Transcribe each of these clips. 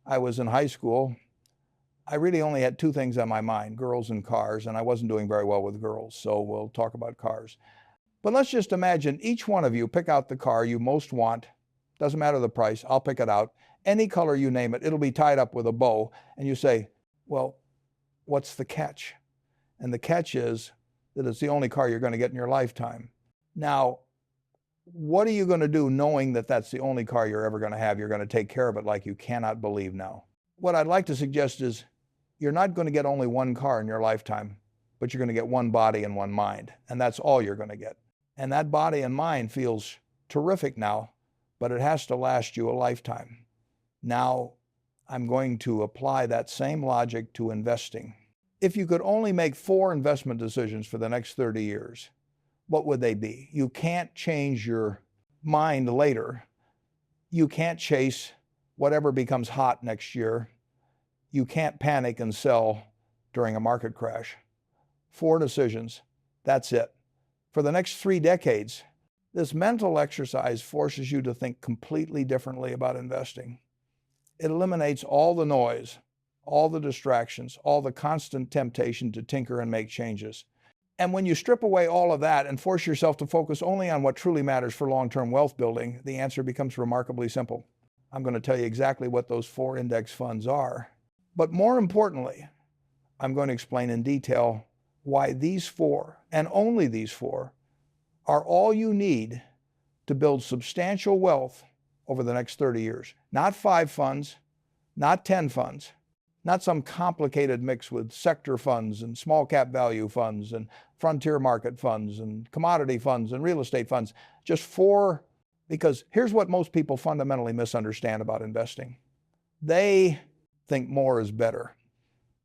I was in high school, I really only had two things on my mind, girls and cars, and I wasn't doing very well with girls, so we'll talk about cars. But let's just imagine each one of you pick out the car you most want. Doesn't matter the price, I'll pick it out. Any color you name it, it'll be tied up with a bow. And you say, well, what's the catch? And the catch is that it's the only car you're going to get in your lifetime. Now, what are you going to do knowing that that's the only car you're ever going to have? You're going to take care of it like you cannot believe now. What I'd like to suggest is you're not going to get only one car in your lifetime, but you're going to get one body and one mind. And that's all you're going to get. And that body and mind feels terrific now, but it has to last you a lifetime. Now, I'm going to apply that same logic to investing. If you could only make 4 investment decisions for the next 30 years, what would they be? You can't change your mind later. You can't chase whatever becomes hot next year. You can't panic and sell during a market crash. 4 decisions, that's it. For the next 3 decades, this mental exercise forces you to think completely differently about investing. It eliminates all the noise, all the distractions, all the constant temptation to tinker and make changes. And when you strip away all of that and force yourself to focus only on what truly matters for long-term wealth building, the answer becomes remarkably simple. I'm going to tell you exactly what those 4 index funds are. But more importantly, I'm going to explain in detail why these 4, and only these 4, are all you need to build substantial wealth over the next 30 years. Not 5 funds, not 10 funds, not some complicated mix with sector funds and small cap value funds and frontier market funds and commodity funds and real estate funds. Just 4, because here's what most people fundamentally misunderstand about investing. They think more is better.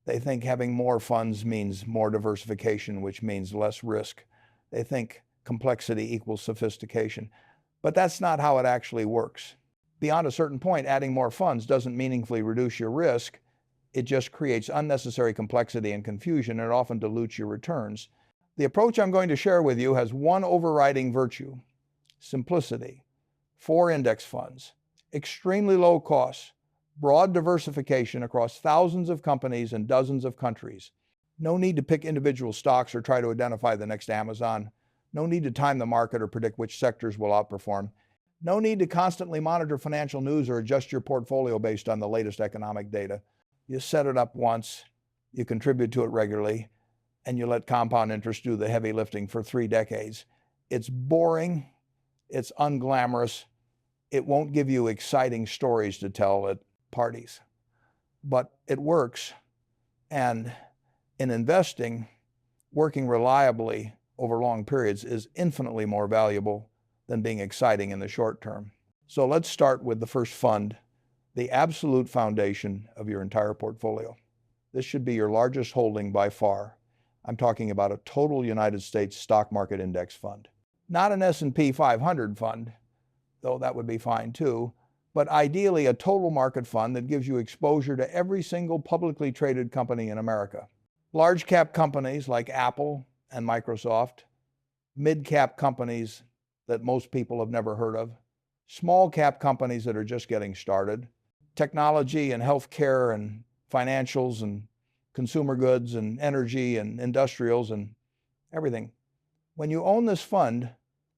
They think having more funds means more diversification, which means less risk. They think complexity equals sophistication. But that's not how it actually works. Beyond a certain point, adding more funds doesn't meaningfully reduce your risk. It just creates unnecessary complexity and confusion, and it often dilutes your returns. The approach I'm going to share with you has one overriding virtue: simplicity. 4 index funds, extremely low costs, broad diversification across thousands of companies and dozens of countries. No need to pick individual stocks or try to identify the next Amazon. No need to time the market or predict which sectors will outperform. No need to constantly monitor financial news or adjust your portfolio based on the latest economic data. You set it up once, you contribute to it regularly, and you let compound interest do the heavy lifting for 3 decades. It's boring, it's unglamorous, it won't give you exciting stories to tell at parties, but it works. And in investing, working reliably over long periods is infinitely more valuable than being exciting in the short term. So let's start with the first fund, the absolute foundation of your entire portfolio. This should be your largest holding by far. I'm talking about a total United States stock market index fund. Not an S&P 500 fund, though that would be fine too, but ideally a total market fund that gives you exposure to every single publicly traded company in America. Large cap companies like Apple and Microsoft, mid cap companies that most people have never heard of, small cap companies that are just getting started, technology and healthcare and financials and consumer goods and energy and industrials and everything. When you own this fund,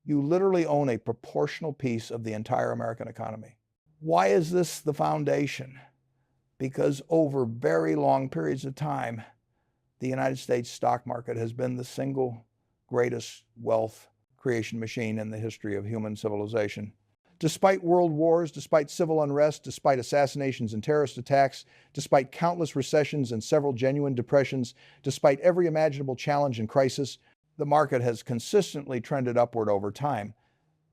you literally own a proportional piece of the entire American economy. Why is this the foundation? Because over very long periods of time, the United States stock market has been the single greatest wealth creation machine in the history of human civilization. Despite world wars, despite civil unrest, despite assassinations and terrorist attacks, despite countless recessions and several genuine depressions, despite every imaginable challenge and crisis, the market has consistently trended upward over time.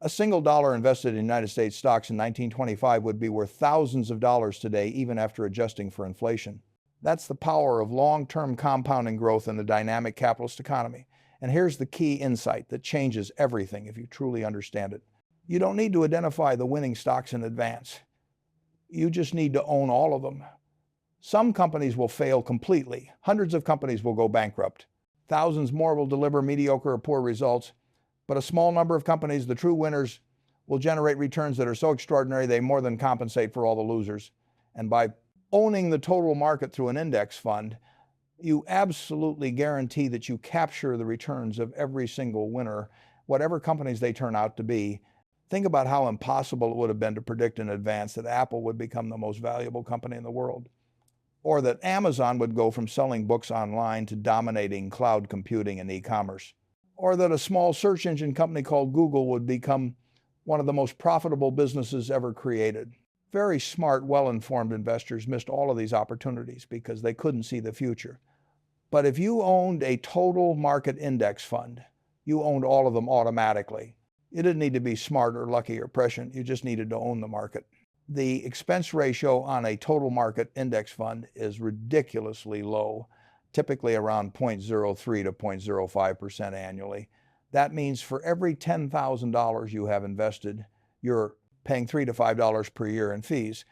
A single dollar invested in United States stocks in 1925 would be worth thousands of dollars today, even after adjusting for inflation. That's the power of long-term compounding growth in the dynamic capitalist economy. And here's the key insight that changes everything if you truly understand it. You don't need to identify the winning stocks in advance. You just need to own all of them. Some companies will fail completely. Hundreds of companies will go bankrupt. Thousands more will deliver mediocre or poor results. But a small number of companies, the true winners, will generate returns that are so extraordinary they more than compensate for all the losers. And by owning the total market through an index fund, you absolutely guarantee that you capture the returns of every single winner, whatever companies they turn out to be. Think about how impossible it would have been to predict in advance that Apple would become the most valuable company in the world, or that Amazon would go from selling books online to dominating cloud computing and e-commerce, or that a small search engine company called Google would become one of the most profitable businesses ever created. Very smart, well-informed investors missed all of these opportunities because they couldn't see the future. But if you owned a total market index fund, you owned all of them automatically. You didn't need to be smart or lucky or prescient. You just needed to own the market. The expense ratio on a total market index fund is ridiculously low, typically around 0.03 to 0.05% annually. That means for every $10,000 you have invested, you're paying $3 to $5 per year in fees.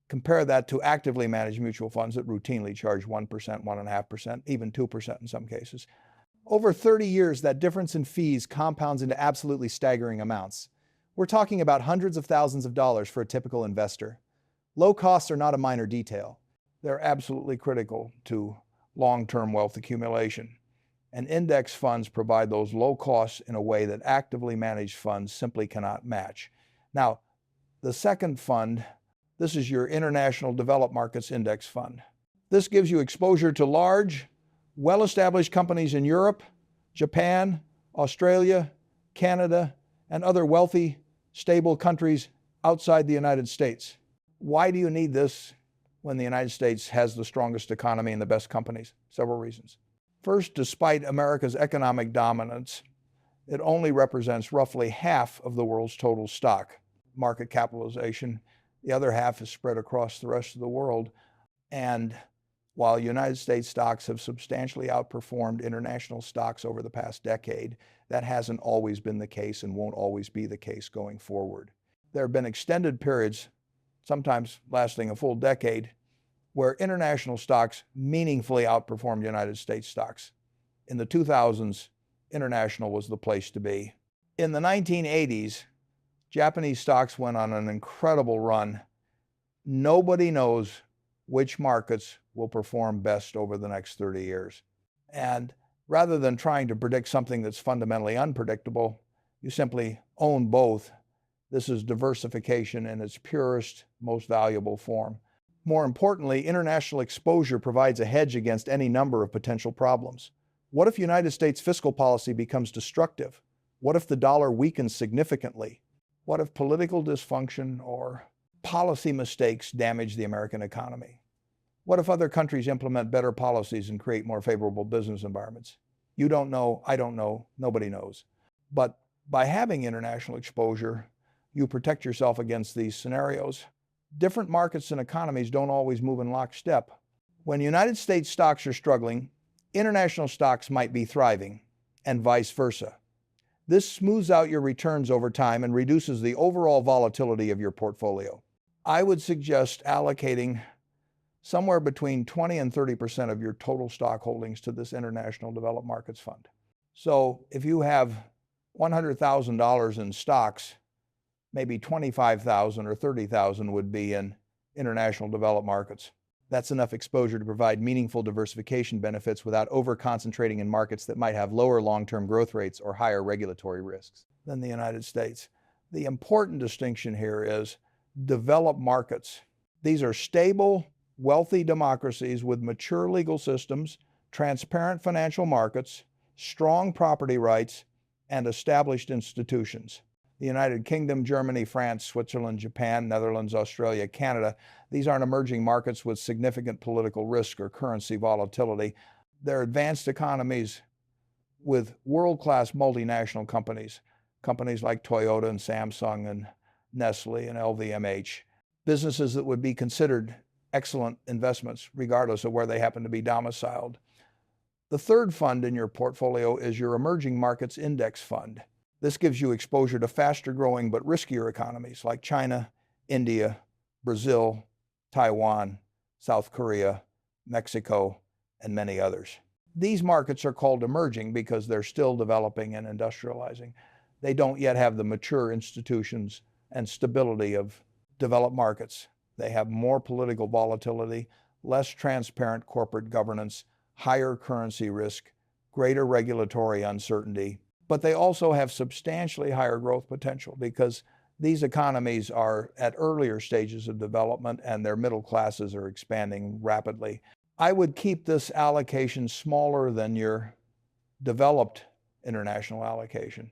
Compare that to actively managed mutual funds that routinely charge 1%, 1.5%, even 2% in some cases. Over 30 years, that difference in fees compounds into absolutely staggering amounts. We're talking about hundreds of thousands of dollars for a typical investor. Low costs are not a minor detail. They're absolutely critical to long-term wealth accumulation. And index funds provide those low costs in a way that actively managed funds simply cannot match. Now, the second fund, this is your International Developed Markets Index Fund. This gives you exposure to large, well-established companies in Europe, Japan, Australia, Canada, and other wealthy, stable countries outside the United States. Why do you need this when the United States has the strongest economy and the best companies? Several reasons. First, despite America's economic dominance, it only represents roughly half of the world's total stock market capitalization. The other half is spread across the rest of the world. And while United States stocks have substantially outperformed international stocks over the past decade, that hasn't always been the case and won't always be the case going forward. There have been extended periods, sometimes lasting a full decade, where international stocks meaningfully outperformed United States stocks. In the 2000s, international was the place to be. In the 1980s, Japanese stocks went on an incredible run. Nobody knows which markets will perform best over the next 30 years. And rather than trying to predict something that's fundamentally unpredictable, you simply own both. This is diversification in its purest, most valuable form. More importantly, international exposure provides a hedge against any number of potential problems. What if United States fiscal policy becomes destructive? What if the dollar weakens significantly? What if political dysfunction or policy mistakes damage the American economy? What if other countries implement better policies and create more favorable business environments? You don't know, I don't know, nobody knows. But by having international exposure, you protect yourself against these scenarios. Different markets and economies don't always move in lockstep. When United States stocks are struggling, international stocks might be thriving, and vice versa. This smooths out your returns over time and reduces the overall volatility of your portfolio. I would suggest allocating somewhere between 20 and 30% of your total stock holdings to this International Developed Markets Fund. So if you have $100,000 in stocks, maybe $25,000 or $30,000 would be in international developed markets. That's enough exposure to provide meaningful diversification benefits without over-concentrating in markets that might have lower long-term growth rates or higher regulatory risks than the United States. The important distinction here is developed markets. These are stable, wealthy democracies with mature legal systems, transparent financial markets, strong property rights, and established institutions. The United Kingdom, Germany, France, Switzerland, Japan, Netherlands, Australia, Canada, these aren't emerging markets with significant political risk or currency volatility. They're advanced economies with world-class multinational companies, companies like Toyota and Samsung and Nestle and LVMH, businesses that would be considered excellent investments regardless of where they happen to be domiciled. The third fund in your portfolio is your Emerging Markets Index Fund. This gives you exposure to faster growing but riskier economies like China, India, Brazil, Taiwan, South Korea, Mexico, and many others. These markets are called emerging because they're still developing and industrializing. They don't yet have the mature institutions and stability of developed markets. They have more political volatility, less transparent corporate governance, higher currency risk, greater regulatory uncertainty, but they also have substantially higher growth potential because these economies are at earlier stages of development and their middle classes are expanding rapidly. I would keep this allocation smaller than your developed international allocation,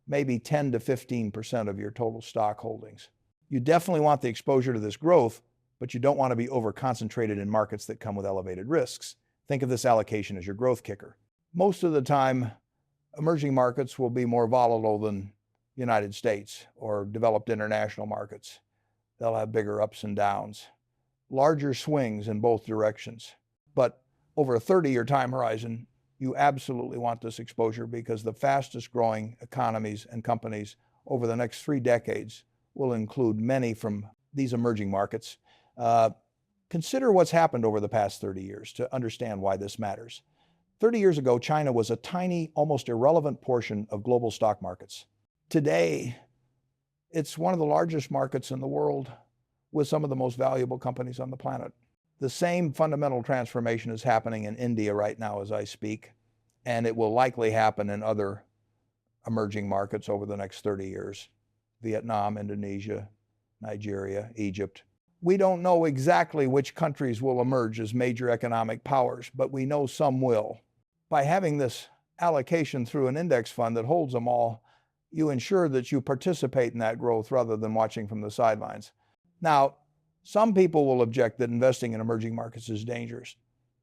maybe 10 to 15% of your total stock holdings. You definitely want the exposure to this growth, but you don't want to be over-concentrated in markets that come with elevated risks. Think of this allocation as your growth kicker. Most of the time, emerging markets will be more volatile than United States or developed international markets. They'll have bigger ups and downs, larger swings in both directions. But over a 30-year time horizon, you absolutely want this exposure because the fastest growing economies and companies over the next 3 decades will include many from these emerging markets. Consider what's happened over the past 30 years to understand why this matters. 30 years ago, China was a tiny, almost irrelevant portion of global stock markets. Today, it's one of the largest markets in the world with some of the most valuable companies on the planet. The same fundamental transformation is happening in India right now as I speak, and it will likely happen in other emerging markets over the next 30 years. Vietnam, Indonesia, Nigeria, Egypt. We don't know exactly which countries will emerge as major economic powers, but we know some will. By having this allocation through an index fund that holds them all, you ensure that you participate in that growth rather than watching from the sidelines. Now, some people will object that investing in emerging markets is dangerous.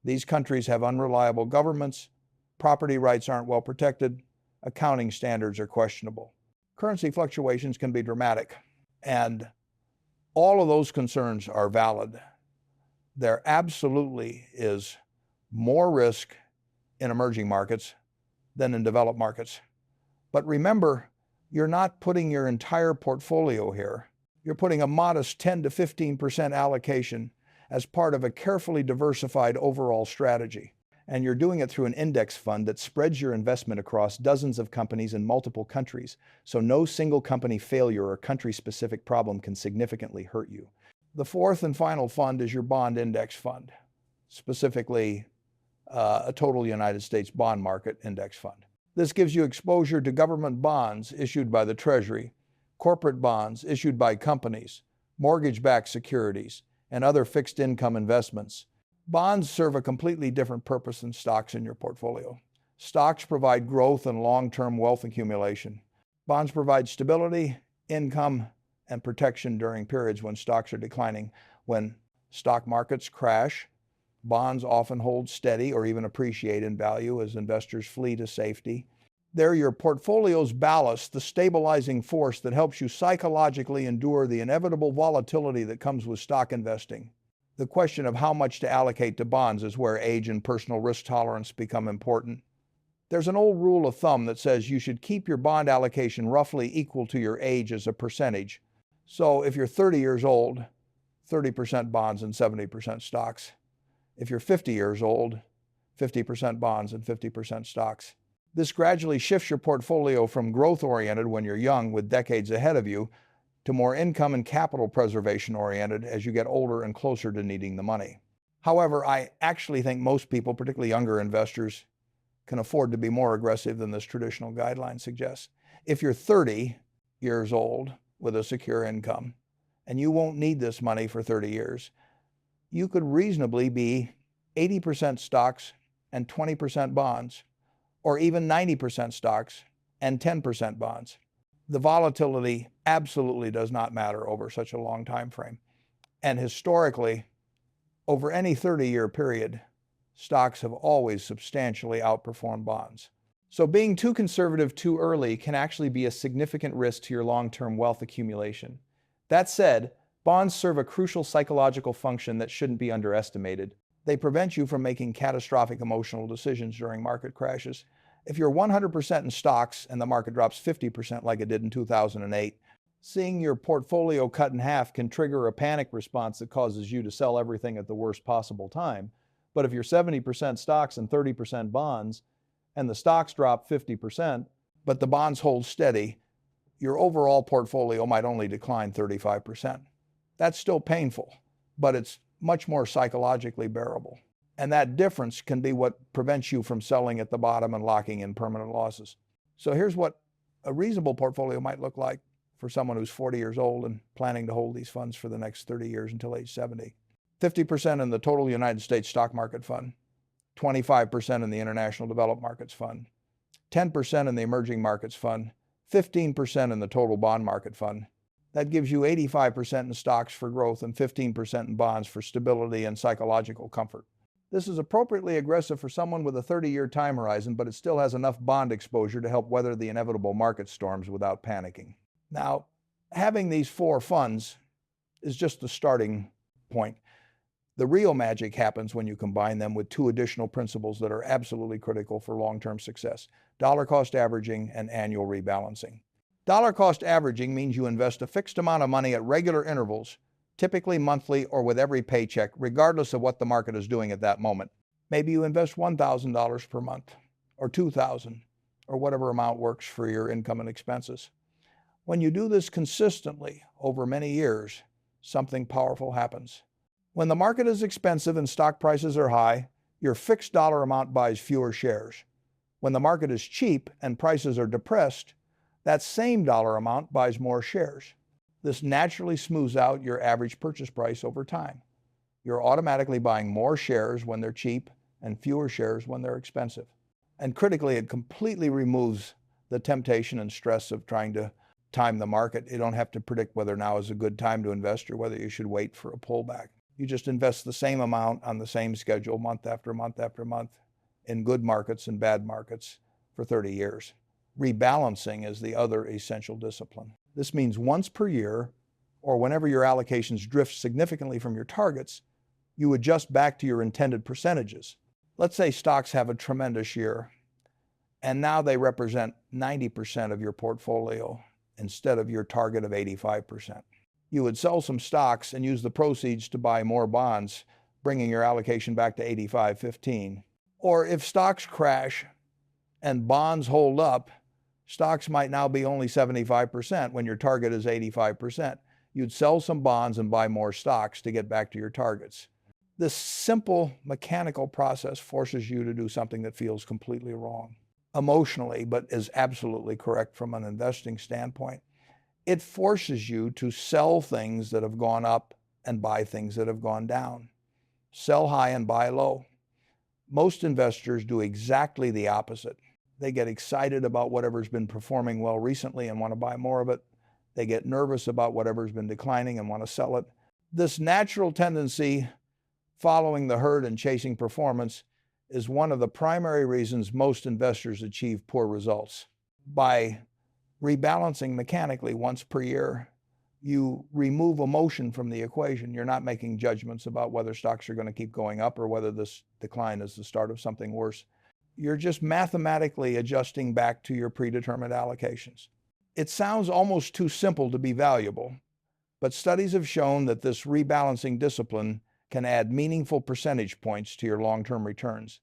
These countries have unreliable governments, property rights aren't well protected, accounting standards are questionable. Currency fluctuations can be dramatic, and all of those concerns are valid. There absolutely is more risk in emerging markets than in developed markets. But remember, you're not putting your entire portfolio here. You're putting a modest 10 to 15% allocation as part of a carefully diversified overall strategy. And you're doing it through an index fund that spreads your investment across dozens of companies in multiple countries, so no single company failure or country-specific problem can significantly hurt you. The fourth and final fund is your bond index fund, specifically a total United States bond market index fund. This gives you exposure to government bonds issued by the Treasury, corporate bonds issued by companies, mortgage-backed securities, and other fixed income investments. Bonds serve a completely different purpose than stocks in your portfolio. Stocks provide growth and long-term wealth accumulation. Bonds provide stability, income, and protection during periods when stocks are declining. When stock markets crash, bonds often hold steady or even appreciate in value as investors flee to safety. They're your portfolio's ballast, the stabilizing force that helps you psychologically endure the inevitable volatility that comes with stock investing. The question of how much to allocate to bonds is where age and personal risk tolerance become important. There's an old rule of thumb that says you should keep your bond allocation roughly equal to your age as a percentage. So if you're 30 years old, 30% bonds and 70% stocks. If you're 50 years old, 50% bonds and 50% stocks. This gradually shifts your portfolio from growth-oriented when you're young with decades ahead of you to more income and capital preservation-oriented as you get older and closer to needing the money. However, I actually think most people, particularly younger investors, can afford to be more aggressive than this traditional guideline suggests. If you're 30 years old with a secure income, and you won't need this money for 30 years, you could reasonably be 80% stocks and 20% bonds, or even 90% stocks and 10% bonds. The volatility absolutely does not matter over such a long time frame. And historically, over any 30-year period, stocks have always substantially outperformed bonds. So being too conservative too early can actually be a significant risk to your long-term wealth accumulation. That said, bonds serve a crucial psychological function that shouldn't be underestimated. They prevent you from making catastrophic emotional decisions during market crashes. If you're 100% in stocks and the market drops 50% like it did in 2008, seeing your portfolio cut in half can trigger a panic response that causes you to sell everything at the worst possible time. But if you're 70% stocks and 30% bonds, and the stocks drop 50%, but the bonds hold steady, your overall portfolio might only decline 35%. That's still painful, but it's much more psychologically bearable. And that difference can be what prevents you from selling at the bottom and locking in permanent losses. So here's what a reasonable portfolio might look like for someone who's 40 years old and planning to hold these funds for the next 30 years until age 70. 50% in the total United States stock market fund, 25% in the international developed markets fund, 10% in the emerging markets fund, 15% in the total bond market fund. That gives you 85% in stocks for growth and 15% in bonds for stability and psychological comfort. This is appropriately aggressive for someone with a 30-year time horizon, but it still has enough bond exposure to help weather the inevitable market storms without panicking. Now, having these 4 funds is just the starting point. The real magic happens when you combine them with 2 additional principles that are absolutely critical for long-term success: dollar cost averaging and annual rebalancing. Dollar cost averaging means you invest a fixed amount of money at regular intervals, typically monthly or with every paycheck, regardless of what the market is doing at that moment. Maybe you invest $1,000 per month, or $2,000, or whatever amount works for your income and expenses. When you do this consistently over many years, something powerful happens. When the market is expensive and stock prices are high, your fixed dollar amount buys fewer shares. When the market is cheap and prices are depressed, that same dollar amount buys more shares. This naturally smooths out your average purchase price over time. You're automatically buying more shares when they're cheap and fewer shares when they're expensive. And critically, it completely removes the temptation and stress of trying to time the market. You don't have to predict whether now is a good time to invest or whether you should wait for a pullback. You just invest the same amount on the same schedule month after month after month in good markets and bad markets for 30 years. Rebalancing is the other essential discipline. This means once per year, or whenever your allocations drift significantly from your targets, you adjust back to your intended percentages. Let's say stocks have a tremendous year, and now they represent 90% of your portfolio instead of your target of 85%. You would sell some stocks and use the proceeds to buy more bonds, bringing your allocation back to 85-15. Or if stocks crash and bonds hold up, stocks might now be only 75% when your target is 85%. You'd sell some bonds and buy more stocks to get back to your targets. This simple mechanical process forces you to do something that feels completely wrong emotionally, but is absolutely correct from an investing standpoint. It forces you to sell things that have gone up and buy things that have gone down. Sell high and buy low. Most investors do exactly the opposite. They get excited about whatever's been performing well recently and want to buy more of it. They get nervous about whatever's been declining and want to sell it. This natural tendency, following the herd and chasing performance, is one of the primary reasons most investors achieve poor results. By rebalancing mechanically once per year, you remove emotion from the equation. You're not making judgments about whether stocks are going to keep going up or whether this decline is the start of something worse. You're just mathematically adjusting back to your predetermined allocations. It sounds almost too simple to be valuable, but studies have shown that this rebalancing discipline can add meaningful percentage points to your long-term returns.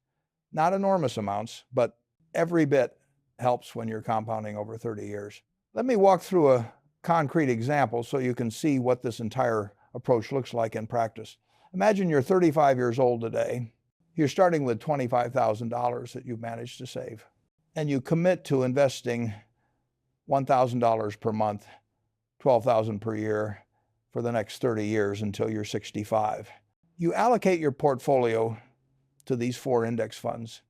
Not enormous amounts, but every bit helps when you're compounding over 30 years. Let me walk through a concrete example so you can see what this entire approach looks like in practice. Imagine you're 35 years old today. You're starting with $25,000 that you've managed to save, and you commit to investing $1,000 per month, $12,000 per year for the next 30 years until you're 65. You allocate your portfolio to these 4 index funds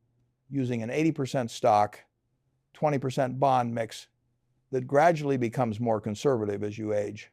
using an 80% stock, 20% bond mix that gradually becomes more conservative as you age.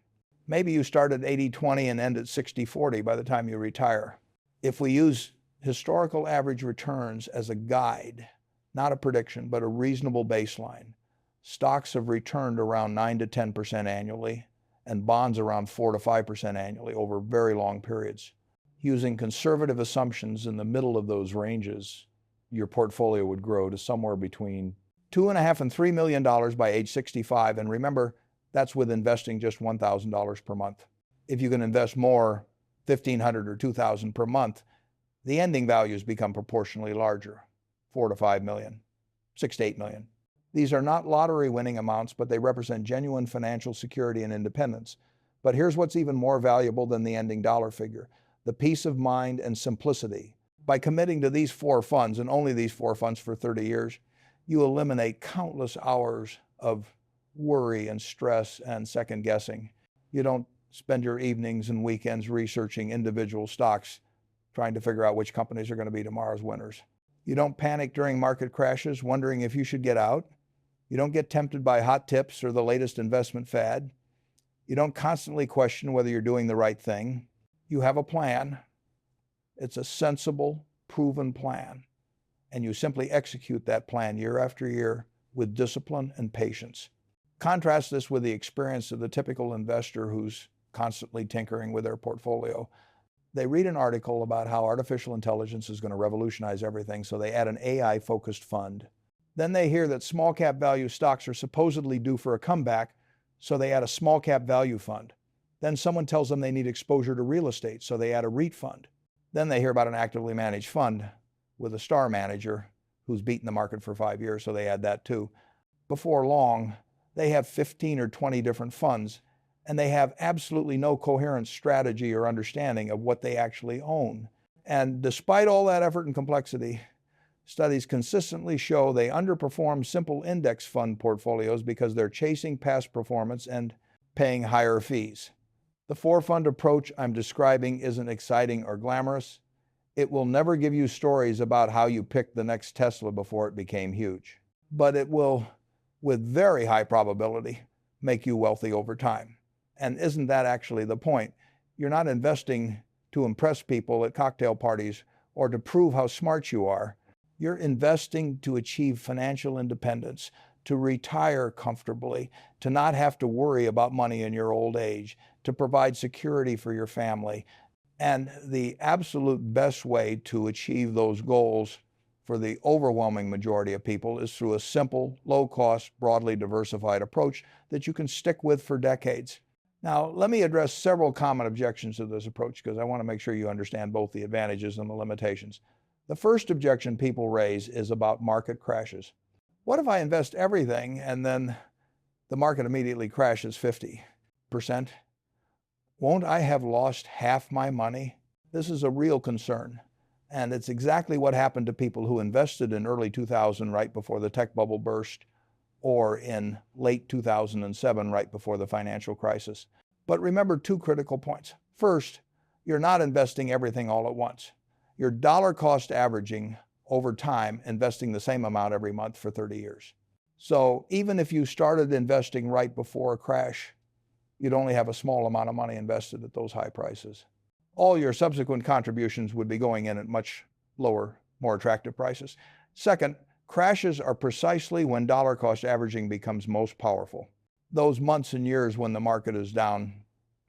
Maybe you start at 80-20 and end at 60-40 by the time you retire. If we use historical average returns as a guide, not a prediction, but a reasonable baseline, stocks have returned around 9-10% annually, and bonds around 4-5% annually over very long periods. Using conservative assumptions in the middle of those ranges, your portfolio would grow to somewhere between $2.5 and $3 million by age 65. And remember, that's with investing just $1,000 per month. If you can invest more, $1,500 or $2,000 per month, the ending values become proportionally larger, $4 to $5 million, $6 to $8 million. These are not lottery winning amounts, but they represent genuine financial security and independence. But here's what's even more valuable than the ending dollar figure: the peace of mind and simplicity. By committing to these 4 funds, and only these 4 funds for 30 years, you eliminate countless hours of worry and stress and second guessing. You don't spend your evenings and weekends researching individual stocks, trying to figure out which companies are going to be tomorrow's winners. You don't panic during market crashes, wondering if you should get out. You don't get tempted by hot tips or the latest investment fad. You don't constantly question whether you're doing the right thing. You have a plan. It's a sensible, proven plan. And you simply execute that plan year after year with discipline and patience. Contrast this with the experience of the typical investor who's constantly tinkering with their portfolio. They read an article about how artificial intelligence is going to revolutionize everything, so they add an AI-focused fund. Then they hear that small cap value stocks are supposedly due for a comeback, so they add a small cap value fund. Then someone tells them they need exposure to real estate, so they add a REIT fund. Then they hear about an actively managed fund with a star manager who's beaten the market for 5 years, so they add that too. Before long, they have 15 or 20 different funds, and they have absolutely no coherent strategy or understanding of what they actually own. And despite all that effort and complexity, studies consistently show they underperform simple index fund portfolios because they're chasing past performance and paying higher fees. The 4-fund approach I'm describing isn't exciting or glamorous. It will never give you stories about how you picked the next Tesla before it became huge. But it will, with very high probability, make you wealthy over time. And isn't that actually the point? You're not investing to impress people at cocktail parties or to prove how smart you are. You're investing to achieve financial independence, to retire comfortably, to not have to worry about money in your old age, to provide security for your family. And the absolute best way to achieve those goals for the overwhelming majority of people is through a simple, low-cost, broadly diversified approach that you can stick with for decades. Now, let me address several common objections to this approach because I want to make sure you understand both the advantages and the limitations. The first objection people raise is about market crashes. What if I invest everything and then the market immediately crashes 50%? Won't I have lost half my money? This is a real concern. And it's exactly what happened to people who invested in early 2000 right before the tech bubble burst, or in late 2007 right before the financial crisis. But remember 2 critical points. First, you're not investing everything all at once. You're dollar cost averaging over time, investing the same amount every month for 30 years. So even if you started investing right before a crash, you'd only have a small amount of money invested at those high prices. All your subsequent contributions would be going in at much lower, more attractive prices. Second, crashes are precisely when dollar cost averaging becomes most powerful. Those months and years when the market is down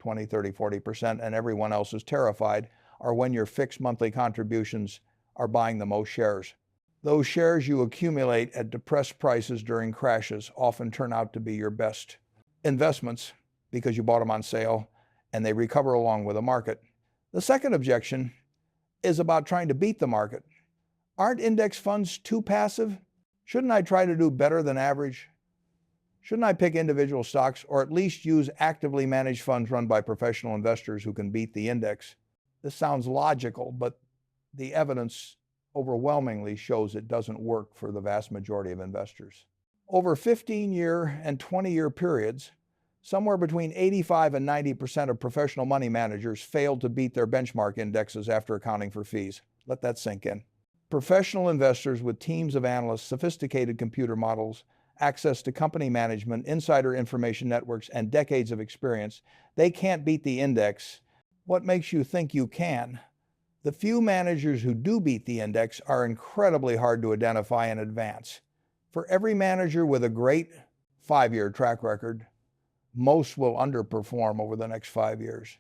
20, 30, 40% and everyone else is terrified are when your fixed monthly contributions are buying the most shares. Those shares you accumulate at depressed prices during crashes often turn out to be your best investments because you bought them on sale and they recover along with the market. The second objection is about trying to beat the market. Aren't index funds too passive? Shouldn't I try to do better than average? Shouldn't I pick individual stocks or at least use actively managed funds run by professional investors who can beat the index? This sounds logical, but the evidence overwhelmingly shows it doesn't work for the vast majority of investors. Over 15-year and 20-year periods, somewhere between 85 and 90% of professional money managers failed to beat their benchmark indexes after accounting for fees. Let that sink in. Professional investors with teams of analysts, sophisticated computer models, access to company management, insider information networks, and decades of experience, they can't beat the index. What makes you think you can? The few managers who do beat the index are incredibly hard to identify in advance. For every manager with a great 5-year track record, most will underperform over the next 5 years.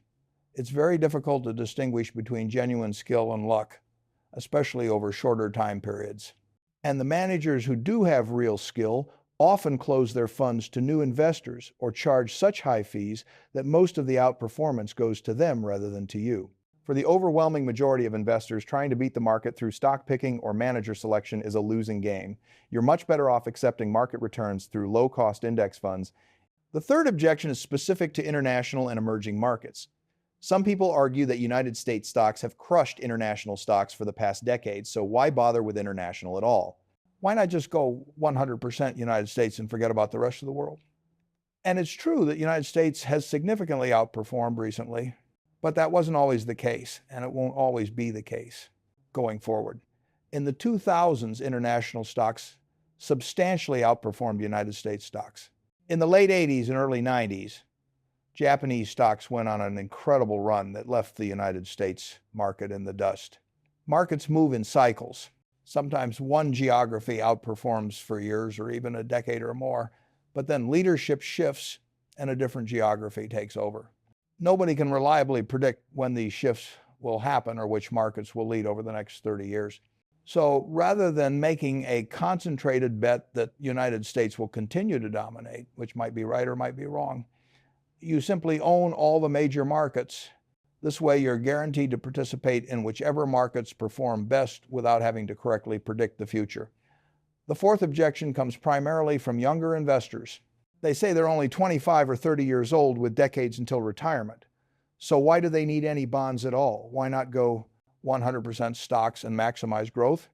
It's very difficult to distinguish between genuine skill and luck, especially over shorter time periods. And the managers who do have real skill often close their funds to new investors or charge such high fees that most of the outperformance goes to them rather than to you. For the overwhelming majority of investors, trying to beat the market through stock picking or manager selection is a losing game. You're much better off accepting market returns through low-cost index funds The third objection is specific to international and emerging markets. Some people argue that United States stocks have crushed international stocks for the past decade, so why bother with international at all? Why not just go 100% United States and forget about the rest of the world? And it's true that the United States has significantly outperformed recently, but that wasn't always the case, and it won't always be the case going forward. In the 2000s, international stocks substantially outperformed United States stocks. In the late 80s and early 90s, Japanese stocks went on an incredible run that left the United States market in the dust. Markets move in cycles. Sometimes one geography outperforms for years or even a decade or more, but then leadership shifts and a different geography takes over. Nobody can reliably predict when these shifts will happen or which markets will lead over the next 30 years. So rather than making a concentrated bet that the United States will continue to dominate, which might be right or might be wrong, you simply own all the major markets. This way you're guaranteed to participate in whichever markets perform best without having to correctly predict the future. The fourth objection comes primarily from younger investors. They say they're only 25 or 30 years old with decades until retirement. So why do they need any bonds at all? Why not go 100% stocks and maximize growth?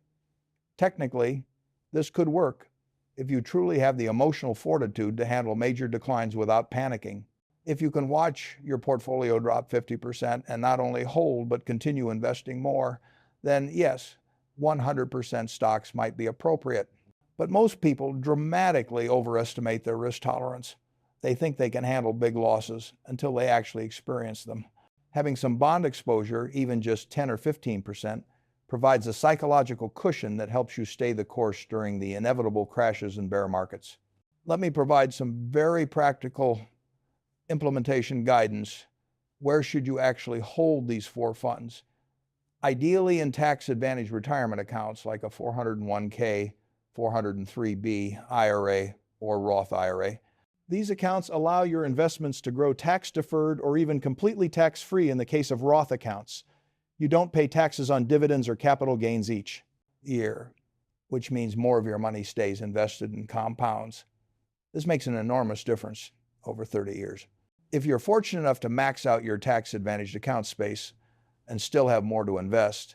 Technically, this could work if you truly have the emotional fortitude to handle major declines without panicking. If you can watch your portfolio drop 50% and not only hold but continue investing more, then yes, 100% stocks might be appropriate. But most people dramatically overestimate their risk tolerance. They think they can handle big losses until they actually experience them. Having some bond exposure, even just 10 or 15%, provides a psychological cushion that helps you stay the course during the inevitable crashes and bear markets. Let me provide some very practical implementation guidance. Where should you actually hold these four funds? Ideally in tax-advantaged retirement accounts like a 401k, 403b IRA, or Roth IRA. These accounts allow your investments to grow tax-deferred or even completely tax-free in the case of Roth accounts. You don't pay taxes on dividends or capital gains each year, which means more of your money stays invested in compounds. This makes an enormous difference over 30 years. If you're fortunate enough to max out your tax-advantaged account space and still have more to invest,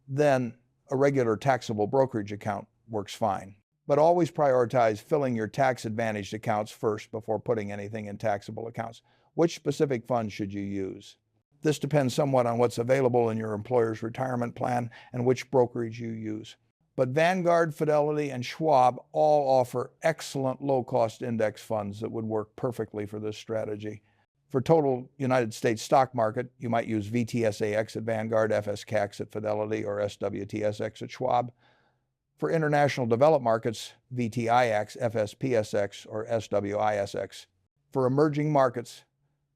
then a regular taxable brokerage account works fine. But always prioritize filling your tax-advantaged accounts first before putting anything in taxable accounts. Which specific funds should you use? This depends somewhat on what's available in your employer's retirement plan and which brokerage you use. But Vanguard, Fidelity, and Schwab all offer excellent low-cost index funds that would work perfectly for this strategy. For total United States stock market, you might use VTSAX at Vanguard, FSCAX at Fidelity, or SWTSX at Schwab. For international developed markets, VTIX, FSPSX, or SWISX. For emerging markets,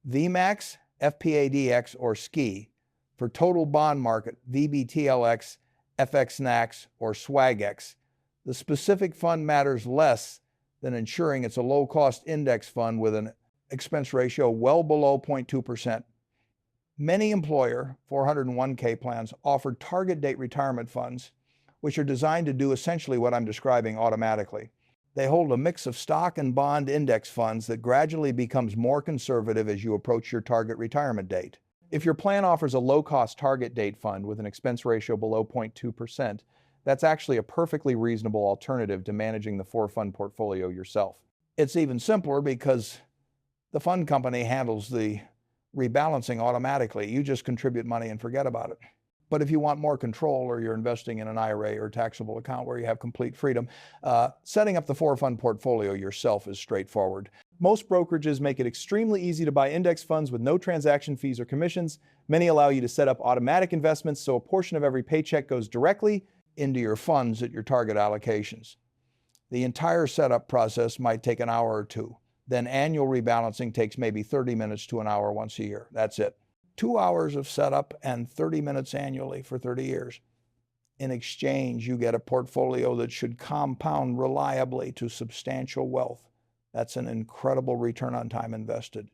VMAX, FPADX, or SKI. For total bond market, VBTLX, FXNAX, or SWAGX. The specific fund matters less than ensuring it's a low-cost index fund with an expense ratio well below 0.2%. Many employer 401k plans offer target date retirement funds, which are designed to do essentially what I'm describing automatically. They hold a mix of stock and bond index funds that gradually becomes more conservative as you approach your target retirement date. If your plan offers a low-cost target date fund with an expense ratio below 0.2%, that's actually a perfectly reasonable alternative to managing the four-fund portfolio yourself. It's even simpler because the fund company handles the rebalancing automatically. You just contribute money and forget about it. But if you want more control or you're investing in an IRA or taxable account where you have complete freedom, setting up the four-fund portfolio yourself is straightforward. Most brokerages make it extremely easy to buy index funds with no transaction fees or commissions. Many allow you to set up automatic investments so a portion of every paycheck goes directly into your funds at your target allocations. The entire setup process might take an hour or two. Then annual rebalancing takes maybe 30 minutes to an hour once a year. That's it. 2 hours of setup and 30 minutes annually for 30 years. In exchange, you get a portfolio that should compound reliably to substantial wealth. That's an incredible return on time invested.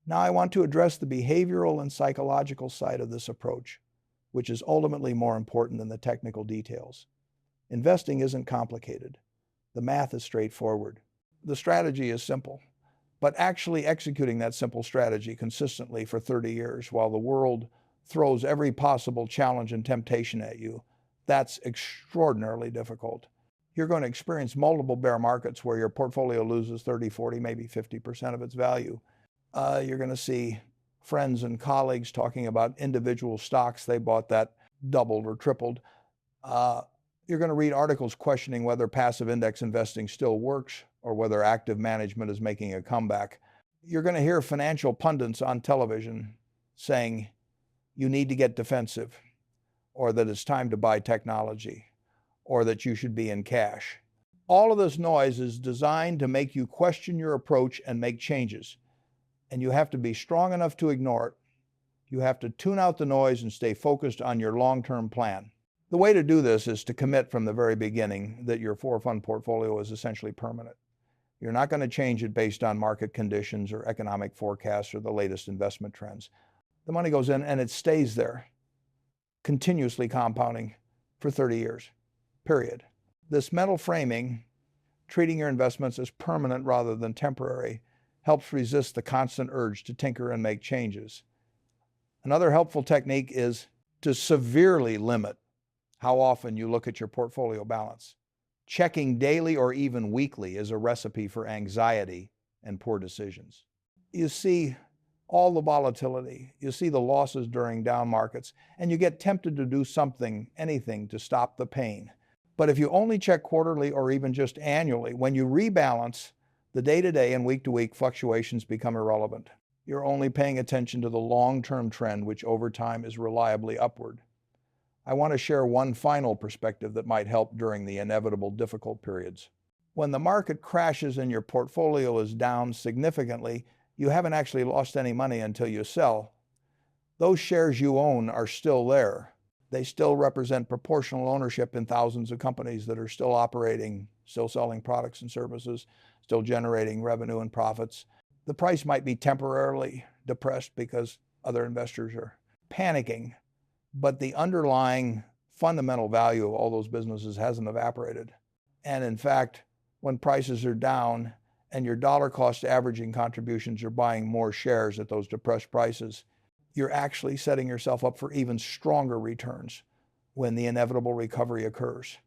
Now I want to address the behavioral and psychological side of this approach, which is ultimately more important than the technical details. Investing isn't complicated. The math is straightforward. The strategy is simple. But actually executing that simple strategy consistently for 30 years while the world throws every possible challenge and temptation at you, that's extraordinarily difficult. You're going to experience multiple bear markets where your portfolio loses 30, 40, maybe 50% of its value. You're going to see friends and colleagues talking about individual stocks they bought that doubled or tripled. You're going to read articles questioning whether passive index investing still works or whether active management is making a comeback. You're going to hear financial pundits on television saying you need to get defensive, or that it's time to buy technology, or that you should be in cash. All of this noise is designed to make you question your approach and make changes. And you have to be strong enough to ignore it. You have to tune out the noise and stay focused on your long-term plan. The way to do this is to commit from the very beginning that your four-fund portfolio is essentially permanent. You're not going to change it based on market conditions or economic forecasts or the latest investment trends. The money goes in and it stays there, continuously compounding for 30 years, period. This mental framing, treating your investments as permanent rather than temporary, helps resist the constant urge to tinker and make changes. Another helpful technique is to severely limit how often you look at your portfolio balance. Checking daily or even weekly is a recipe for anxiety and poor decisions. You see all the volatility, you see the losses during down markets, and you get tempted to do something, anything, to stop the pain. But if you only check quarterly or even just annually, when you rebalance, the day-to-day and week-to-week fluctuations become irrelevant. You're only paying attention to the long-term trend, which over time is reliably upward. I want to share one final perspective that might help during the inevitable difficult periods. When the market crashes and your portfolio is down significantly, you haven't actually lost any money until you sell. Those shares you own are still there. They still represent proportional ownership in thousands of companies that are still operating, still selling products and services, still generating revenue and profits. The price might be temporarily depressed because other investors are panicking, but the underlying fundamental value of all those businesses hasn't evaporated. And in fact, when prices are down and your dollar cost averaging contributions are buying more shares at those depressed prices, you're actually setting yourself up for even stronger returns when the inevitable recovery occurs.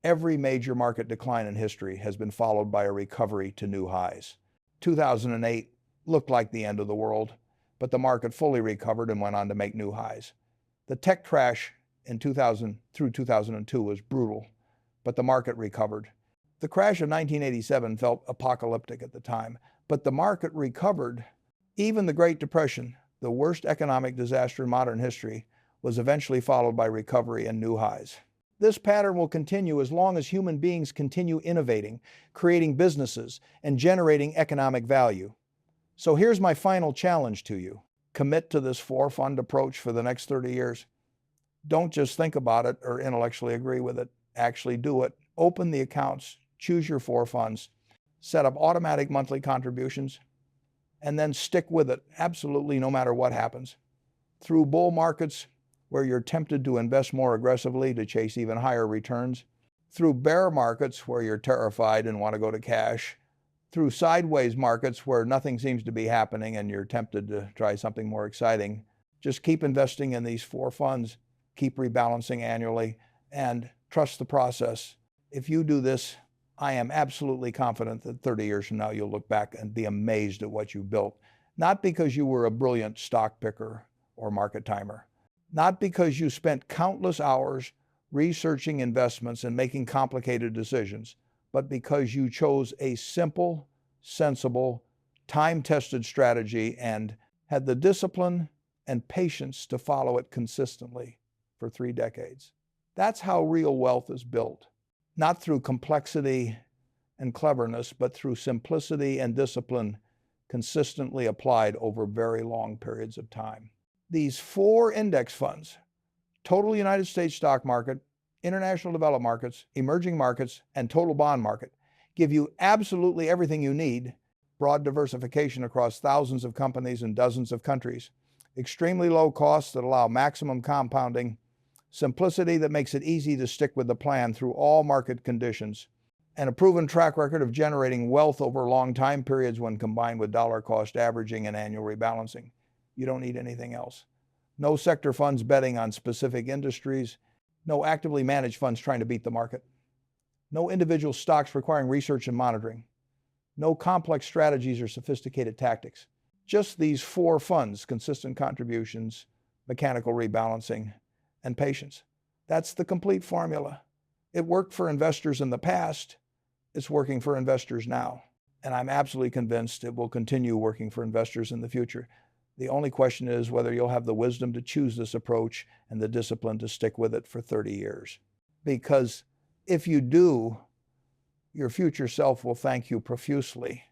Every major market decline in history has been followed by a recovery to new highs. 2008 looked like the end of the world, but the market fully recovered and went on to make new highs. The tech crash in 2000 through 2002 was brutal, but the market recovered. The crash of 1987 felt apocalyptic at the time, but the market recovered. Even the Great Depression, the worst economic disaster in modern history, was eventually followed by recovery and new highs. This pattern will continue as long as human beings continue innovating, creating businesses, and generating economic value. So here's my final challenge to you. Commit to this four-fund approach for the next 30 years. Don't just think about it or intellectually agree with it. Actually do it. Open the accounts, choose your four funds, set up automatic monthly contributions, and then stick with it absolutely no matter what happens. Through bull markets where you're tempted to invest more aggressively to chase even higher returns, through bear markets where you're terrified and want to go to cash, through sideways markets where nothing seems to be happening and you're tempted to try something more exciting. Just keep investing in these four funds, keep rebalancing annually, and trust the process. If you do this, I am absolutely confident that 30 years from now you'll look back and be amazed at what you built. Not because you were a brilliant stock picker or market timer, not because you spent countless hours researching investments and making complicated decisions, but because you chose a simple, sensible, time-tested strategy and had the discipline and patience to follow it consistently for 3 decades. That's how real wealth is built. Not through complexity and cleverness, but through simplicity and discipline consistently applied over very long periods of time. These 4 index funds, total United States stock market, international developed markets, emerging markets, and total bond market, give you absolutely everything you need: broad diversification across thousands of companies in dozens of countries, extremely low costs that allow maximum compounding, simplicity that makes it easy to stick with the plan through all market conditions, and a proven track record of generating wealth over long time periods when combined with dollar cost averaging and annual rebalancing. You don't need anything else. No sector funds betting on specific industries. No actively managed funds trying to beat the market. No individual stocks requiring research and monitoring. No complex strategies or sophisticated tactics. Just these 4 funds: consistent contributions, mechanical rebalancing, and patience. That's the complete formula. It worked for investors in the past. It's working for investors now. And I'm absolutely convinced it will continue working for investors in the future. The only question is whether you'll have the wisdom to choose this approach and the discipline to stick with it for 30 years. Because if you do, your future self will thank you profusely.